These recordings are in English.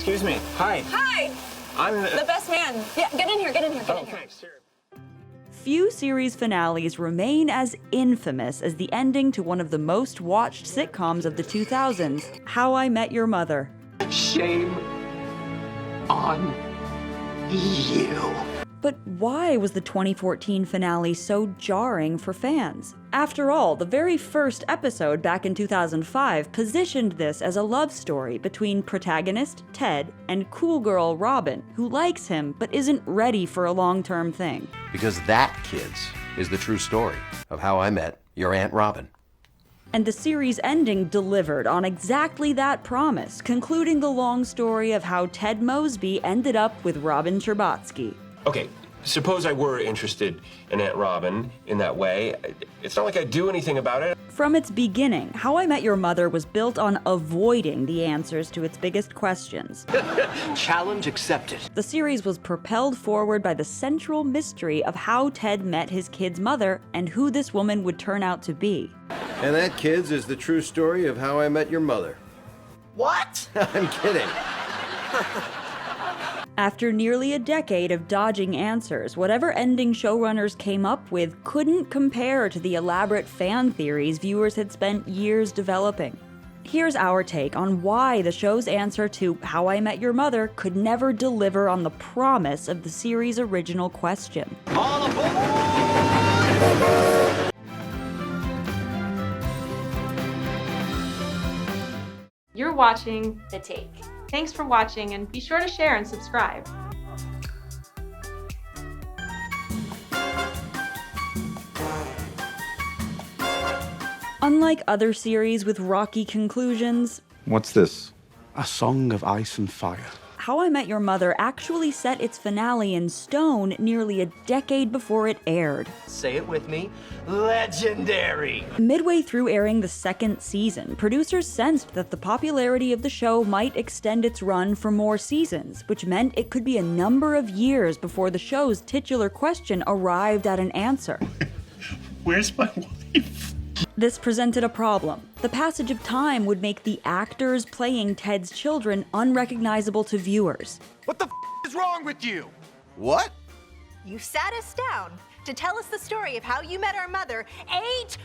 Excuse me. Hi. Hi! I'm The best man. Yeah, get in here, get in here, get in here. thanks. Sure. Few series finales remain as infamous as the ending to one of the most watched sitcoms of the 2000s, How I Met Your Mother. Shame on you. But why was the 2014 finale so jarring for fans? After all, the very first episode back in 2005 positioned this as a love story between protagonist Ted and cool girl Robin, who likes him but isn't ready for a long-term thing. Because that, kids, is the true story of how I met your Aunt Robin. And the series ending delivered on exactly that promise, concluding the long story of how Ted Mosby ended up with Robin Scherbatsky. Okay, suppose I were interested in Aunt Robin in that way. It's not like I'd do anything about it. From its beginning, How I Met Your Mother was built on avoiding the answers to its biggest questions. Challenge accepted. The series was propelled forward by the central mystery of how Ted met his kid's mother and who this woman would turn out to be. And that, kids, is the true story of how I met your mother. What? I'm kidding. After nearly a decade of dodging answers, whatever ending showrunners came up with couldn't compare to the elaborate fan theories viewers had spent years developing. Here's our take on why the show's answer to How I Met Your Mother could never deliver on the promise of the series' original question. All aboard! You're watching The Take. Thanks for watching, and be sure to share and subscribe. Unlike other series with rocky conclusions, What's this? A Song of Ice and Fire. How I Met Your Mother actually set its finale in stone nearly a decade before it aired. Say it with me. Legendary! Midway through airing the second season, producers sensed that the popularity of the show might extend its run for more seasons, which meant it could be a number of years before the show's titular question arrived at an answer. Where's my wife? This presented a problem. The passage of time would make the actors playing Ted's children unrecognizable to viewers. What the is wrong with you? What? You sat us down to tell us the story of how you met our mother 8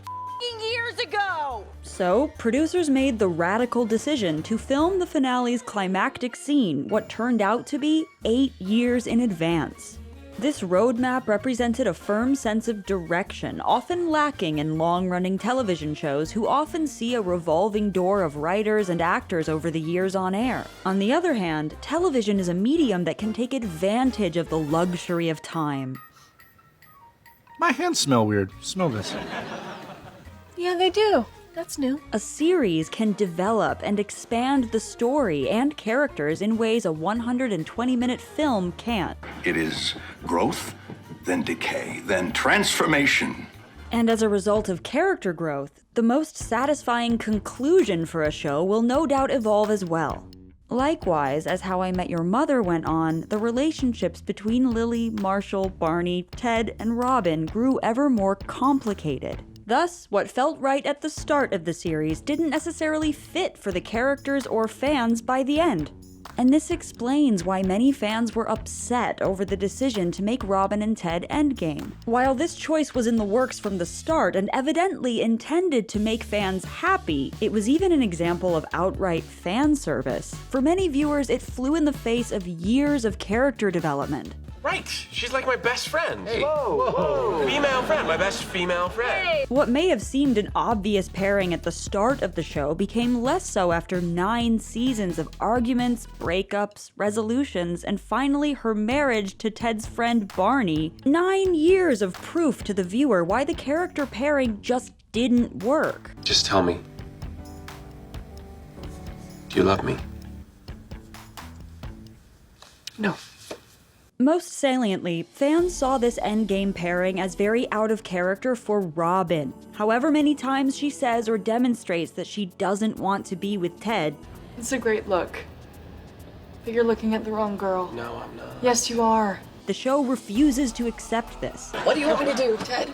years ago! So, producers made the radical decision to film the finale's climactic scene what turned out to be 8 years in advance. This roadmap represented a firm sense of direction, often lacking in long-running television shows who often see a revolving door of writers and actors over the years on air. On the other hand, television is a medium that can take advantage of the luxury of time. My hands smell weird. Smell this. Yeah, they do. That's new. A series can develop and expand the story and characters in ways a 120-minute film can't. It is growth, then decay, then transformation. And as a result of character growth, the most satisfying conclusion for a show will no doubt evolve as well. Likewise, as How I Met Your Mother went on, the relationships between Lily, Marshall, Barney, Ted, and Robin grew ever more complicated. Thus, what felt right at the start of the series didn't necessarily fit for the characters or fans by the end. And this explains why many fans were upset over the decision to make Robin and Ted endgame. While this choice was in the works from the start and evidently intended to make fans happy, it was even an example of outright fan service. For many viewers, it flew in the face of years of character development. Right, she's like my best friend. Hey, whoa. Female friend, my best female friend. What may have seemed an obvious pairing at the start of the show became less so after 9 seasons of arguments, breakups, resolutions, and finally her marriage to Ted's friend Barney. 9 years of proof to the viewer why the character pairing just didn't work. Just tell me. Do you love me? No. Most saliently, fans saw this endgame pairing as very out of character for Robin. However many times she says or demonstrates that she doesn't want to be with Ted, It's a great look. But you're looking at the wrong girl. No, I'm not. Yes, you are. the show refuses to accept this. What do you want me to do, Ted?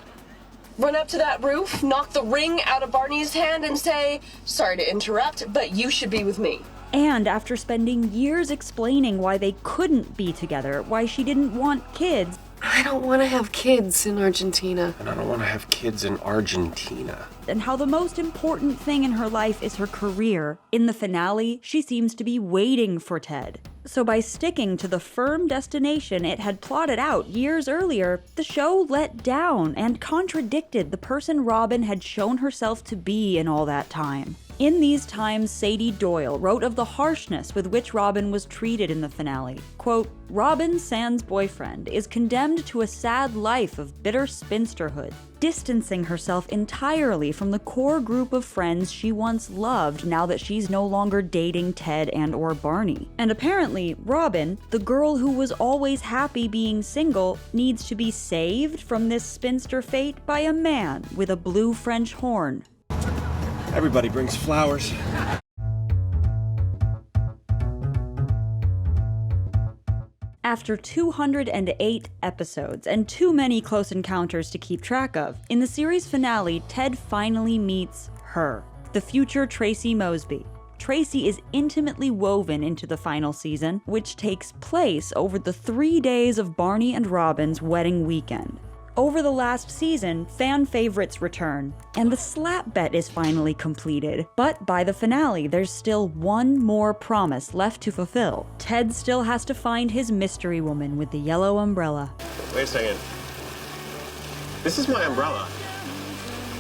Run up to that roof, knock the ring out of Barney's hand, and say, "Sorry to interrupt, but you should be with me." And after spending years explaining why they couldn't be together, why she didn't want kids, I don't want to have kids in Argentina. And I don't want to have kids in Argentina. and how the most important thing in her life is her career, in the finale, she seems to be waiting for Ted. So by sticking to the firm destination it had plotted out years earlier, the show let down and contradicted the person Robin had shown herself to be in all that time. In these times, Sadie Doyle wrote of the harshness with which Robin was treated in the finale. Quote, "Robin, Sand's boyfriend, is condemned to a sad life of bitter spinsterhood, distancing herself entirely from the core group of friends she once loved now that she's no longer dating Ted and/or Barney. And apparently, Robin, the girl who was always happy being single, needs to be saved from this spinster fate by a man with a blue French horn." Everybody brings flowers. After 208 episodes and too many close encounters to keep track of, in the series finale, Ted finally meets her, the future Tracy Mosby. Tracy is intimately woven into the final season, which takes place over the 3 days of Barney and Robin's wedding weekend. Over the last season, fan favorites return, and the slap bet is finally completed. But by the finale, there's still one more promise left to fulfill. Ted still has to find his mystery woman with the yellow umbrella. Wait a second. This is my umbrella.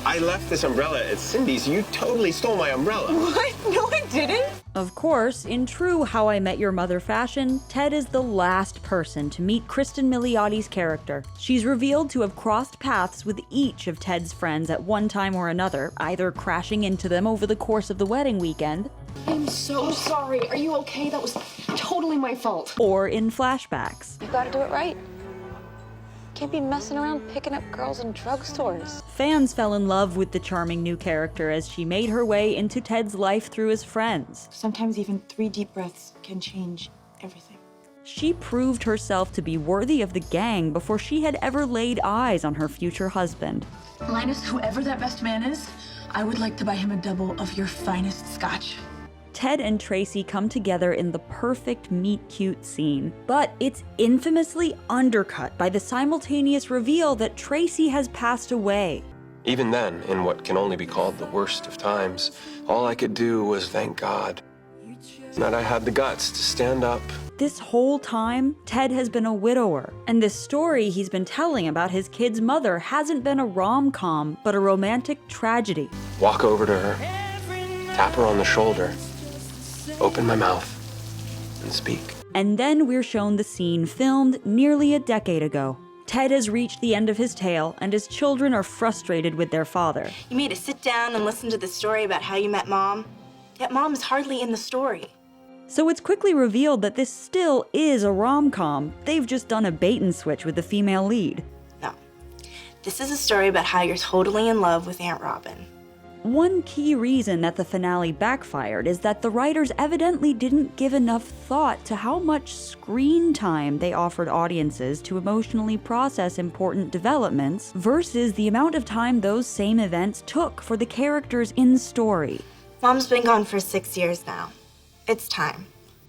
I left this umbrella at Cindy's. You totally stole my umbrella. What? No, I didn't. Of course, in true How I Met Your Mother fashion, Ted is the last person to meet Kristen Miliotti's character. She's revealed to have crossed paths with each of Ted's friends at one time or another, either crashing into them over the course of the wedding weekend, I'm so sorry. Are you okay? That was totally my fault. or in flashbacks. You gotta do it right. Can't be messing around picking up girls in drugstores. Fans fell in love with the charming new character as she made her way into Ted's life through his friends. Sometimes even 3 deep breaths can change everything. She proved herself to be worthy of the gang before she had ever laid eyes on her future husband. Linus, whoever that best man is, I would like to buy him a double of your finest scotch. Ted and Tracy come together in the perfect meet-cute scene, but it's infamously undercut by the simultaneous reveal that Tracy has passed away. Even then, in what can only be called the worst of times, all I could do was thank God that I had the guts to stand up. This whole time, Ted has been a widower, and this story he's been telling about his kid's mother hasn't been a rom-com, but a romantic tragedy. Walk over to her, tap her on the shoulder, open my mouth, and speak. And then we're shown the scene filmed nearly a decade ago. Ted has reached the end of his tale, and his children are frustrated with their father. You made us sit down and listen to the story about how you met Mom, yet Mom is hardly in the story. So it's quickly revealed that this still is a rom-com. They've just done a bait and switch with the female lead. No. This is a story about how you're totally in love with Aunt Robin. One key reason that the finale backfired is that the writers evidently didn't give enough thought to how much screen time they offered audiences to emotionally process important developments versus the amount of time those same events took for the characters in story. Mom's been gone for 6 years now. It's time.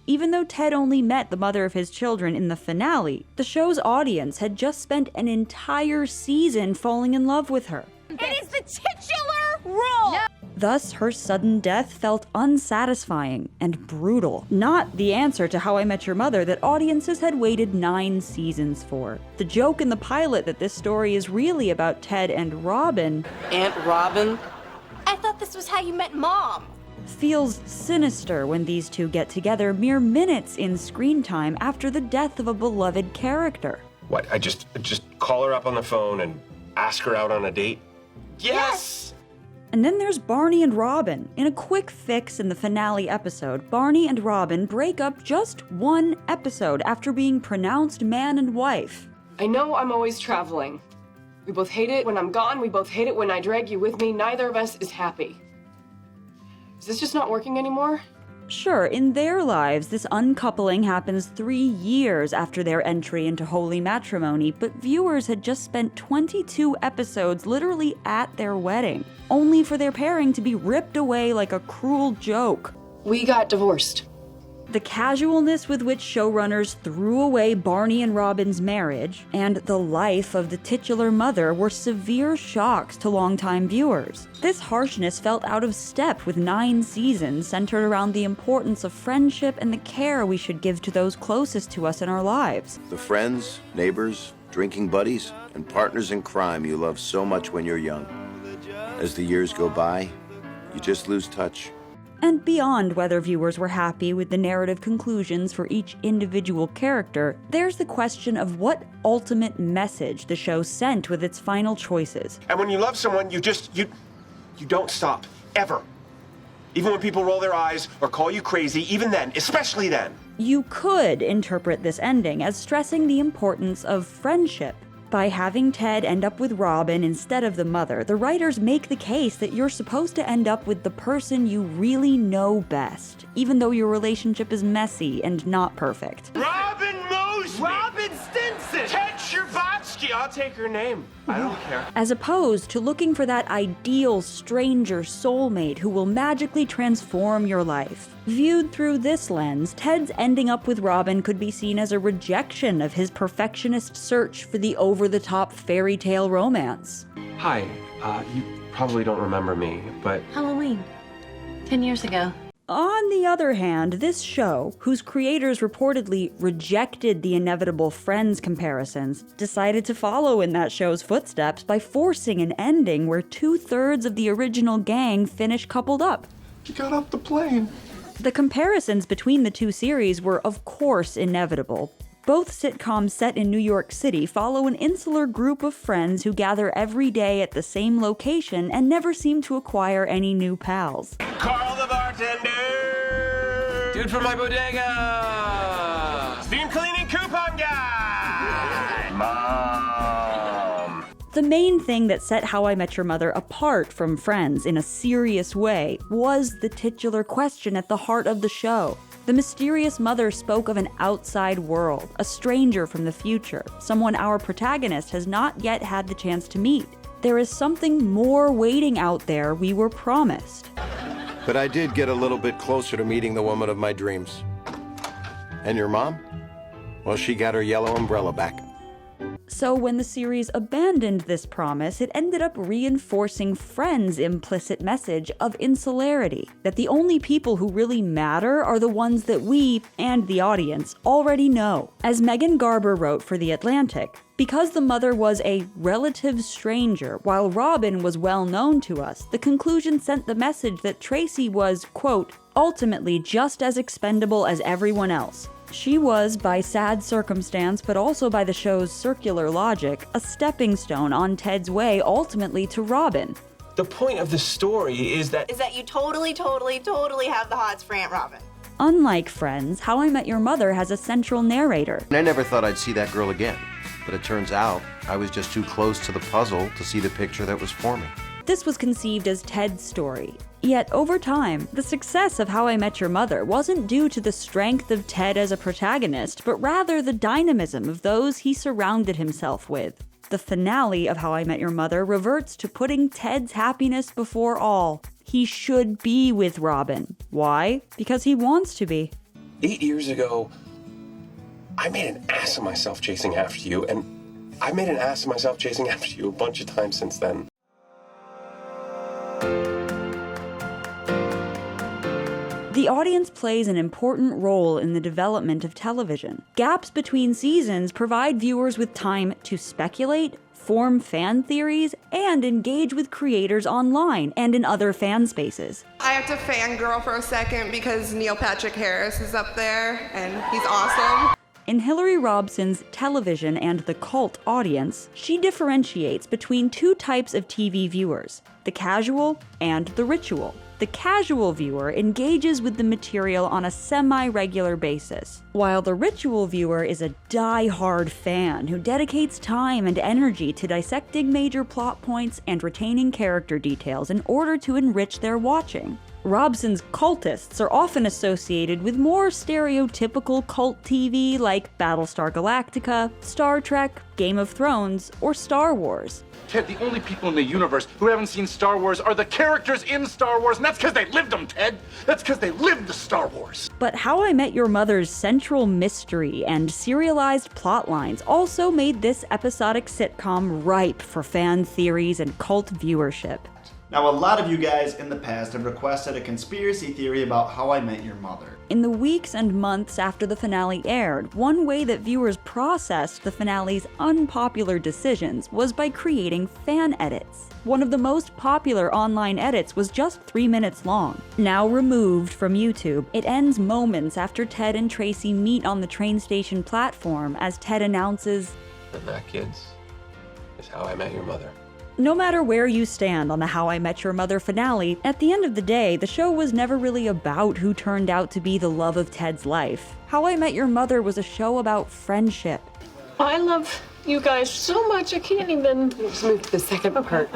Even though Ted only met the mother of his children in the finale, the show's audience had just spent an entire season falling in love with her. It is the titular role! No. Thus, her sudden death felt unsatisfying and brutal. Not the answer to How I Met Your Mother that audiences had waited 9 seasons for. The joke in the pilot that this story is really about Ted and Robin, Aunt Robin? I thought this was how you met Mom. feels sinister when these two get together mere minutes in screen time after the death of a beloved character. What, I just call her up on the phone and ask her out on a date? Yes! And then there's Barney and Robin. In a quick fix in the finale episode, Barney and Robin break up just 1 episode after being pronounced man and wife. I know I'm always traveling. We both hate it when I'm gone. We both hate it when I drag you with me. Neither of us is happy. Is this just not working anymore? Sure, in their lives, this uncoupling happens 3 years after their entry into holy matrimony, but viewers had just spent 22 episodes literally at their wedding, only for their pairing to be ripped away like a cruel joke. We got divorced. The casualness with which showrunners threw away Barney and Robin's marriage, and the life of the titular mother were severe shocks to longtime viewers. This harshness felt out of step with 9 seasons centered around the importance of friendship and the care we should give to those closest to us in our lives. The friends, neighbors, drinking buddies, and partners in crime you love so much when you're young. As the years go by, you just lose touch. And beyond whether viewers were happy with the narrative conclusions for each individual character, there's the question of what ultimate message the show sent with its final choices. And when you love someone, you don't stop, ever. Even when people roll their eyes or call you crazy, even then, especially then. You could interpret this ending as stressing the importance of friendship. By having Ted end up with Robin instead of the mother, the writers make the case that you're supposed to end up with the person you really know best, even though your relationship is messy and not perfect. Robin Mosby! Robin Stinson! Ted Sherbatsky! I'll take her name. I don't care. As opposed to looking for that ideal stranger soulmate who will magically transform your life. Viewed through this lens, Ted's ending up with Robin could be seen as a rejection of his perfectionist search for the over-the-top fairy tale romance. Hi, you probably don't remember me, but Halloween. 10 years ago. On the other hand, this show, whose creators reportedly rejected the inevitable Friends comparisons, decided to follow in that show's footsteps by forcing an ending where 2/3 of the original gang finish coupled up. you got off the plane. The comparisons between the two series were, of course, inevitable. Both sitcoms set in New York City follow an insular group of friends who gather every day at the same location and never seem to acquire any new pals. Carl the bartender! Dude from my bodega! Steam cleaning coupon guy! Mom! The main thing that set How I Met Your Mother apart from Friends in a serious way was the titular question at the heart of the show. The mysterious mother spoke of an outside world, a stranger from the future, someone our protagonist has not yet had the chance to meet. There is something more waiting out there we were promised. But I did get a little bit closer to meeting the woman of my dreams. And your mom? Well, she got her yellow umbrella back. So when the series abandoned this promise, it ended up reinforcing Friends' implicit message of insularity, that the only people who really matter are the ones that we, and the audience, already know. As Megan Garber wrote for The Atlantic, because the mother was a relative stranger, while Robin was well known to us, the conclusion sent the message that Tracy was, quote, ultimately just as expendable as everyone else. She was, by sad circumstance, but also by the show's circular logic, a stepping stone on Ted's way ultimately to Robin. The point of the story is that you totally have the hots for Aunt Robin. Unlike Friends, How I Met Your Mother has a central narrator. And I never thought I'd see that girl again. But it turns out I was just too close to the puzzle to see the picture that was forming. This was conceived as Ted's story. Yet, over time, the success of How I Met Your Mother wasn't due to the strength of Ted as a protagonist, but rather the dynamism of those he surrounded himself with. The finale of How I Met Your Mother reverts to putting Ted's happiness before all. He should be with Robin. Why? Because he wants to be. 8 years ago, I made an ass of myself chasing after you, and I've made an ass of myself chasing after you a bunch of times since then. The audience plays an important role in the development of television. Gaps between seasons provide viewers with time to speculate, form fan theories, and engage with creators online and in other fan spaces. I have to fangirl for a second because Neil Patrick Harris is up there and he's awesome. In Hillary Robson's Television and the Cult Audience, she differentiates between two types of TV viewers, the casual and the ritual. The casual viewer engages with the material on a semi-regular basis, while the ritual viewer is a die-hard fan who dedicates time and energy to dissecting major plot points and retaining character details in order to enrich their watching. Robson's cultists are often associated with more stereotypical cult TV like Battlestar Galactica, Star Trek, Game of Thrones, or Star Wars. Ted, the only people in the universe who haven't seen Star Wars are the characters in Star Wars, and that's because they lived them, Ted. That's because they lived the Star Wars. But How I Met Your Mother's central mystery and serialized plotlines also made this episodic sitcom ripe for fan theories and cult viewership. Now, a lot of you guys in the past have requested a conspiracy theory about How I Met Your Mother. In the weeks and months after the finale aired, one way that viewers processed the finale's unpopular decisions was by creating fan edits. One of the most popular online edits was just 3 minutes long. Now removed from YouTube, it ends moments after Ted and Tracy meet on the train station platform as Ted announces, "And that, kids, is how I met your mother." No matter where you stand on the How I Met Your Mother finale, at the end of the day, the show was never really about who turned out to be the love of Ted's life. How I Met Your Mother was a show about friendship. I love you guys so much, I can't even move to the second part.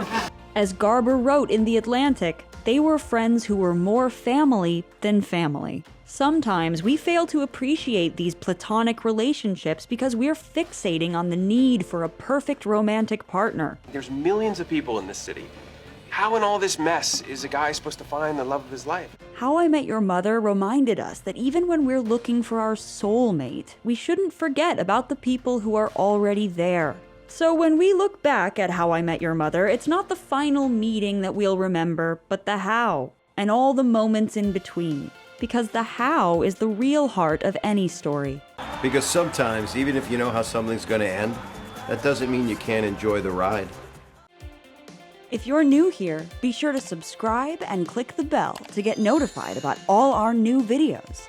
As Garber wrote in The Atlantic, they were friends who were more family than family. Sometimes we fail to appreciate these platonic relationships because we're fixating on the need for a perfect romantic partner. There's millions of people in this city. How in all this mess is a guy supposed to find the love of his life? How I Met Your Mother reminded us that even when we're looking for our soulmate, we shouldn't forget about the people who are already there. So when we look back at How I Met Your Mother, it's not the final meeting that we'll remember, but the how, and all the moments in between. Because the how is the real heart of any story. Because sometimes, even if you know how something's going to end, that doesn't mean you can't enjoy the ride. If you're new here, be sure to subscribe and click the bell to get notified about all our new videos.